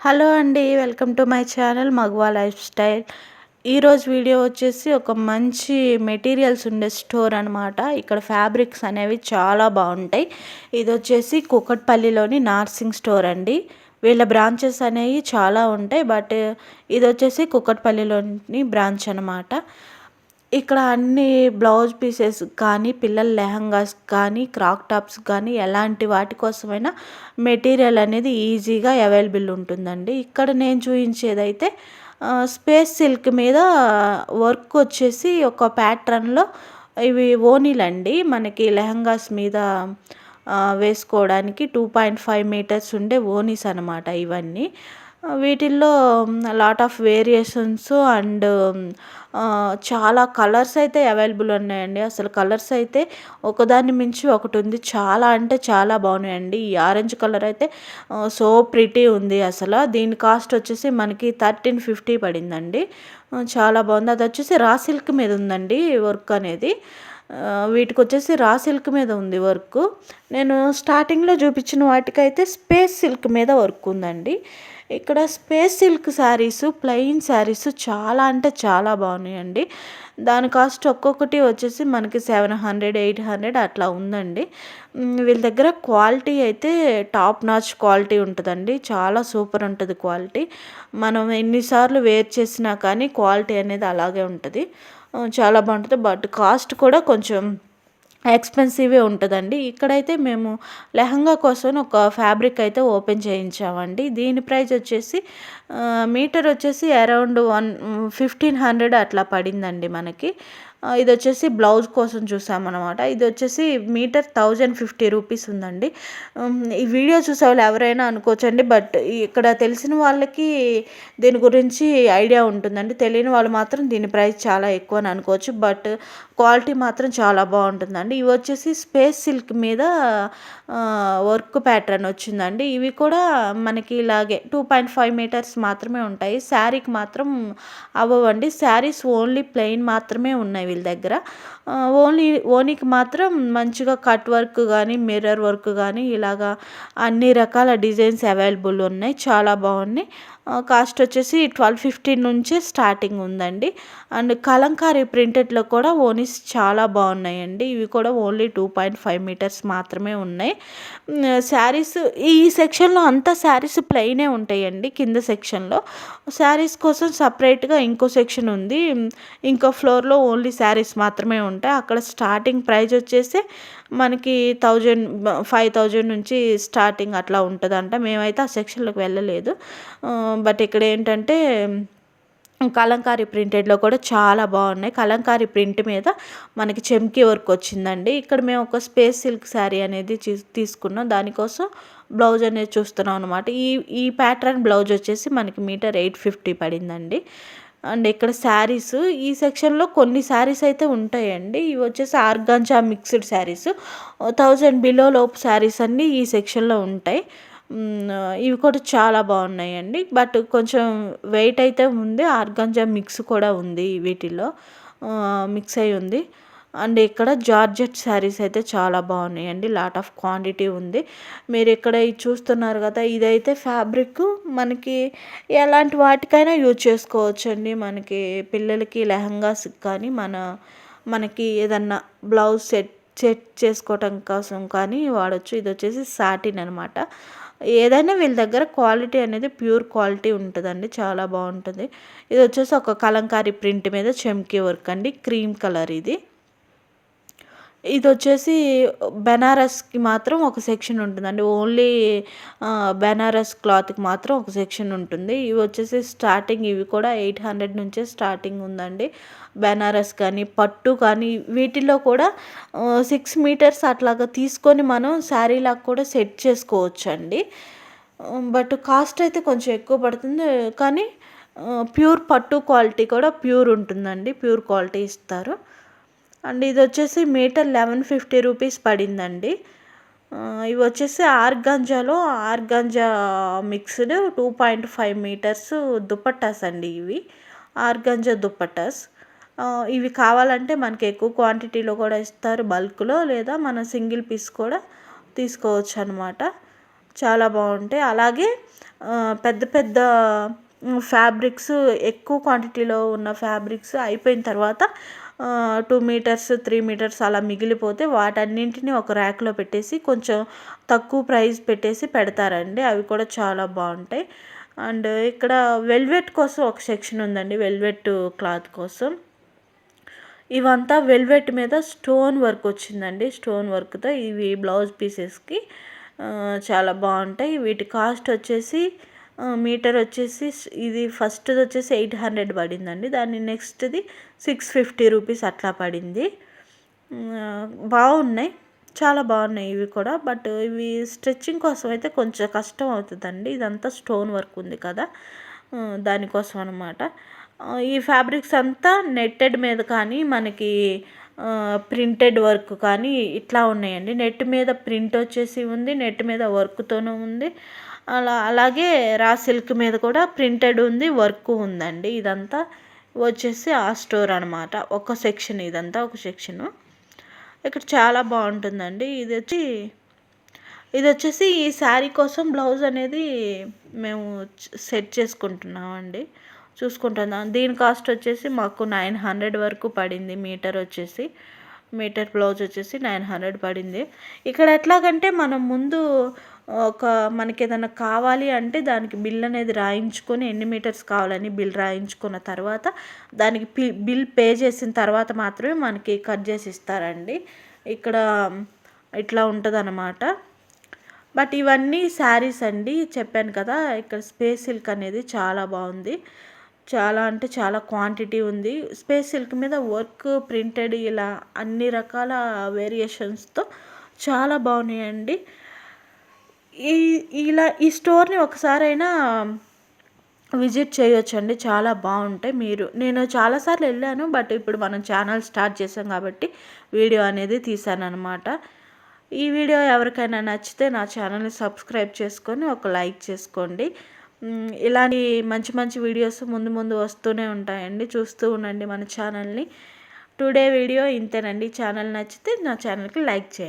Hello అండి. Welcome to my channel మగవా lifestyle. ఈరోజు వీడియో వచ్చేసి ఒక మంచి మెటీరియల్స్ ఉండే స్టోర్ అనమాట. ఇక్కడ ఫ్యాబ్రిక్స్ అనేవి చాలా బాగుంటాయి. ఇది వచ్చేసి కూకట్పల్లిలోని నార్సింగ్ స్టోర్ అండి. వీళ్ళ బ్రాంచెస్ అనేవి చాలా ఉంటాయి, బట్ ఇది వచ్చేసి కూకట్పల్లిలోని బ్రాంచ్ అనమాట. ఇక్కడ అన్ని బ్లౌజ్ పీసెస్ కానీ, పిల్లల లెహంగాస్ కానీ, క్రాక్ టాప్స్ కానీ ఎలాంటి వాటి కోసమైనా మెటీరియల్ అనేది ఈజీగా అవైలబుల్ ఉంటుందండి. ఇక్కడ నేను చూయించేదైతే స్పేస్ సిల్క్ మీద వర్క్ వచ్చేసి ఒక ప్యాటర్న్‌లో ఇవి ఓనీలండి. మనకి లెహంగాస్ మీద వేసుకోవడానికి 2.5 మీటర్స్ ఉండే ఓనీస్ అనమాట ఇవన్నీ. వీటిల్లో లాట్ ఆఫ్ వేరియేషన్స్ అండ్ చాలా కలర్స్ అయితే అవైలబుల్ ఉన్నాయండి. అసలు కలర్స్ అయితే ఒకదాన్ని మించి ఒకటి ఉంది. చాలా అంటే చాలా బాగున్నాయండి. ఈ ఆరెంజ్ కలర్ అయితే సో ప్రిటీ ఉంది అసలు. దీని కాస్ట్ వచ్చేసి మనకి 1350 పడిందండి. చాలా బాగుంది. అది వచ్చేసి రా సిల్క్ మీద ఉందండి వర్క్ అనేది. వీటికి వచ్చేసి రా సిల్క్ మీద ఉంది వర్క్. నేను స్టార్టింగ్లో చూపించిన వాటికైతే స్పేస్ సిల్క్ మీద వర్క్ ఉందండి. ఇక్కడ space silk saris, plain saris చాలా అంటే చాలా బాగున్నాయండి. దాని కాస్ట్ ఒక్కొక్కటి వచ్చేసి మనకి 700, 800 అట్లా ఉందండి. వీళ్ళ దగ్గర క్వాలిటీ అయితే టాప్ నాచ్ క్వాలిటీ ఉంటుందండి. చాలా సూపర్ ఉంటుంది క్వాలిటీ. మనం ఎన్నిసార్లు వేర్ చేసినా కానీ క్వాలిటీ అనేది అలాగే ఉంటుంది. చాలా బాగుంటుంది. బట్ కాస్ట్ కూడా కొంచెం ఎక్స్పెన్సివే ఉంటుందండి. ఇక్కడైతే మేము లెహంగా కోసం ఒక ఫ్యాబ్రిక్ అయితే ఓపెన్ చేయించామండి. దీని ప్రైస్ వచ్చేసి మీటర్ వచ్చేసి అరౌండ్ 1500 అట్లా పడిందండి మనకి. ఇది వచ్చేసి బ్లౌజ్ కోసం చూసామన్నమాట. ఇది వచ్చేసి మీటర్ 1050 రూపీస్ ఉందండి. ఈ వీడియో చూసే వాళ్ళు ఎవరైనా అనుకోవచ్చండి, బట్ ఇక్కడ తెలిసిన వాళ్ళకి దీని గురించి ఐడియా ఉంటుందండి. తెలియని వాళ్ళు మాత్రం దీని ప్రైస్ చాలా ఎక్కువ అని అనుకోవచ్చు, బట్ క్వాలిటీ మాత్రం చాలా బాగుంటుందండి. ఇవి వచ్చేసి స్పేస్ సిల్క్ మీద వర్క్ ప్యాటర్న్ వచ్చిందండి. ఇవి కూడా మనకి ఇలాగే 2.5 మీటర్స్ మాత్రమే ఉంటాయి. శారీకి మాత్రం అవ్వవండి. శారీస్ ఓన్లీ ప్లెయిన్ మాత్రమే ఉన్నాయి వీళ్ళ దగ్గర. ఓనీకి మాత్రం మంచిగా కట్ వర్క్ కానీ, మిర్రర్ వర్క్ కానీ ఇలాగా అన్ని రకాల డిజైన్స్ అవైలబుల్ ఉన్నాయి. చాలా బాగున్నాయి. కాస్ట్ వచ్చేసి 1250 నుంచే స్టార్టింగ్ ఉందండి. అండ్ కలంకారీ ప్రింటెడ్లో కూడా ఓనీస్ చాలా బాగున్నాయండి. ఇవి కూడా ఓన్లీ 2.5 మీటర్స్ మాత్రమే ఉన్నాయి. శారీస్ ఈ సెక్షన్లో అంతా శారీస్ ప్లెయినే ఉంటాయండి. కింద సెక్షన్లో శారీస్ కోసం సపరేట్గా ఇంకో సెక్షన్ ఉంది. ఇంకో ఫ్లోర్లో ఓన్లీ శారీస్ మాత్రమే ఉంటాయి. అక్కడ స్టార్టింగ్ ప్రైస్ వచ్చేసి మనకి 5000 నుంచి స్టార్టింగ్ అట్లా ఉంటుందంట. మేమైతే ఆ సెక్షన్లోకి వెళ్ళలేదు. బట్ ఇక్కడ ఏంటంటే కలంకారీ ప్రింటెడ్లో కూడా చాలా బాగున్నాయి. కలంకారీ ప్రింట్ మీద మనకి చెమ్కీ వర్క్ వచ్చిందండి. ఇక్కడ మేము ఒక స్పేస్ సిల్క్ శారీ అనేది తీసుకున్నాం. దానికోసం బ్లౌజ్ అనేది చూస్తున్నాం అనమాట. ఈ ప్యాటర్న్ బ్లౌజ్ వచ్చేసి మనకి మీటర్ 850 పడిందండి. అండ్ ఇక్కడ శారీస్ ఈ సెక్షన్లో కొన్ని శారీస్ అయితే ఉంటాయండి. ఇవి వచ్చేసి ఆర్గాంజా మిక్స్డ్ శారీస్ 1000 బిలో లోపు శారీస్ అన్నీ ఈ సెక్షన్లో ఉంటాయి. ఇవి కూడా చాలా బాగున్నాయండి. బట్ కొంచెం వెయిట్ అయితే ఉంది. ఆర్గాంజా మిక్స్ కూడా ఉంది వీటిలో, మిక్స్ అయి ఉంది. అండ్ ఇక్కడ జార్జెట్ శారీస్ అయితే చాలా బాగున్నాయండి. లాట్ ఆఫ్ క్వాంటిటీ ఉంది. మీరు ఇక్కడ ఇది చూస్తున్నారు కదా, ఇదైతే ఫ్యాబ్రిక్ మనకి ఎలాంటి వాటికైనా యూజ్ చేసుకోవచ్చండి. మనకి పిల్లలకి లెహంగాస్ కానీ మనకి ఏదన్నా బ్లౌజ్ సెట్ చేసుకోవటం కోసం కానీ వాడచ్చు. ఇది వచ్చేసి సాటిన్ అనమాట. ఏదైనా వీళ్ళ దగ్గర క్వాలిటీ అనేది ప్యూర్ క్వాలిటీ ఉంటుందండి. చాలా బాగుంటుంది. ఇది వచ్చేసి ఒక కలంకారీ ప్రింట్ మీద చెమ్కీ వర్క్ అండి. క్రీమ్ కలర్ ఇది. ఇది వచ్చేసి బెనారస్కి మాత్రం ఒక సెక్షన్ ఉంటుందండి. ఓన్లీ బెనారస్ క్లాత్కి మాత్రం ఒక సెక్షన్ ఉంటుంది. ఇవి వచ్చేసి స్టార్టింగ్ ఇవి కూడా 800 నుంచే స్టార్టింగ్ ఉందండి. బెనారస్ కానీ, పట్టు కానీ వీటిల్లో కూడా 6 మీటర్స్ అట్లాగా తీసుకొని మనం శారీలాగా కూడా సెట్ చేసుకోవచ్చు అండి. బట్ కాస్ట్ అయితే కొంచెం ఎక్కువ పడుతుంది, కానీ ప్యూర్ పట్టు క్వాలిటీ కూడా ప్యూర్ ఉంటుందండి. ప్యూర్ క్వాలిటీ ఇస్తారు. అండ్ ఇది వచ్చేసి మీటర్ 1150 రూపీస్ పడిందండి. ఇవి వచ్చేసి ఆర్గాంజా మిక్స్డ్ 2.5 మీటర్స్ దుపట్టాస్ అండి. ఇవి ఆర్గాంజా దుపట్టాస్. ఇవి కావాలంటే మనకి ఎక్కువ క్వాంటిటీలో కూడా ఇస్తారు బల్క్లో, లేదా మన సింగిల్ పీస్ కూడా తీసుకోవచ్చు అనమాట. చాలా బాగుంటాయి. అలాగే పెద్ద పెద్ద ఫ్యాబ్రిక్స్, ఎక్కువ క్వాంటిటీలో ఉన్న ఫ్యాబ్రిక్స్ అయిపోయిన తర్వాత 2 మీటర్స్ 3 మీటర్స్ అలా మిగిలిపోతే వాటన్నింటిని ఒక ర్యాక్లో పెట్టేసి కొంచెం తక్కువ ప్రైస్ పెట్టేసి పెడతారండి. అవి కూడా చాలా బాగుంటాయి. అండ్ ఇక్కడ వెల్వెట్ కోసం ఒక సెక్షన్ ఉందండి, వెల్వెట్ క్లాత్ కోసం. ఇవంతా వెల్వెట్ మీద స్టోన్ వర్క్ వచ్చిందండి. స్టోన్ వర్క్తో ఇవి బ్లౌజ్ పీసెస్కి చాలా బాగుంటాయి. వీటి కాస్ట్ వచ్చేసి మీటర్ వచ్చేసి ఇది ఫస్ట్ది వచ్చేసి 800 పడిందండి. దాన్ని నెక్స్ట్ది 650 రూపీస్ అట్లా పడింది. బాగున్నాయి, చాలా బాగున్నాయి ఇవి కూడా. బట్ ఇవి స్టిచ్చింగ్ కోసం అయితే కొంచెం కష్టం అవుతుందండి. ఇదంతా స్టోన్ వర్క్ ఉంది కదా, దానికోసం అనమాట. ఈ ఫ్యాబ్రిక్స్ అంతా నెట్టెడ్ మీద కానీ మనకి ప్రింటెడ్ వర్క్ కానీ ఇట్లా ఉన్నాయండి. నెట్ మీద ప్రింట్ వచ్చేసి ఉంది, నెట్ మీద వర్క్తోనూ ఉంది. అలాగే రా సిల్క్ మీద కూడా ప్రింటెడ్ ఉంది, వర్క్ ఉందండి. ఇదంతా వచ్చేసి ఆ స్టోర్ అనమాట. ఒక సెక్షన్, ఇదంతా ఒక సెక్షను. ఇక్కడ చాలా బాగుంటుందండి. ఇది వచ్చేసి ఈ శారీ కోసం బ్లౌజ్ అనేది మేము సెట్ చేసుకుంటున్నామండి, చూసుకుంటున్నాం. దీని కాస్ట్ వచ్చేసి మాకు 900 వరకు పడింది. మీటర్ బ్లౌజ్ వచ్చేసి 900 పడింది. ఇక్కడ ఎట్లాగంటే మనం ముందు మనకి ఏదైనా కావాలి అంటే దానికి బిల్ అనేది రాయించుకొని, ఎన్ని మీటర్స్ కావాలని బిల్ రాయించుకున్న తర్వాత దానికి బిల్ పే చేసిన తర్వాత మాత్రమే మనకి కట్ చేసి ఇస్తారండి. ఇక్కడ ఇట్లా ఉంటుంది అన్నమాట. బట్ ఇవన్నీ శారీస్ అండి, చెప్పాను కదా. ఇక్కడ స్పేస్ సిల్క్ అనేది చాలా బాగుంది. చాలా అంటే చాలా క్వాంటిటీ ఉంది. స్పేస్ సిల్క్ మీద వర్క్, ప్రింటెడ్, ఇలా అన్ని రకాల వేరియేషన్స్తో చాలా బాగున్నాయండి. ఈ స్టోర్ని ఒకసారైనా విజిట్ చేయొచ్చండి, చాలా బాగుంటాయి. నేను చాలాసార్లు వెళ్ళాను, బట్ ఇప్పుడు మనం ఛానల్ స్టార్ట్ చేసాం కాబట్టి వీడియో అనేది తీసాను అనమాట. ఈ వీడియో ఎవరికైనా నచ్చితే నా ఛానల్ని సబ్స్క్రైబ్ చేసుకొని ఒక లైక్ చేసుకోండి. ఇలాంటి మంచి మంచి వీడియోస్ ముందు ముందు వస్తూనే ఉంటాయండి, చూస్తూ ఉండండి మన ఛానల్ని. టుడే వీడియో ఇంతేనండి. ఛానల్ నచ్చితే నా ఛానల్కి లైక్ చేయండి.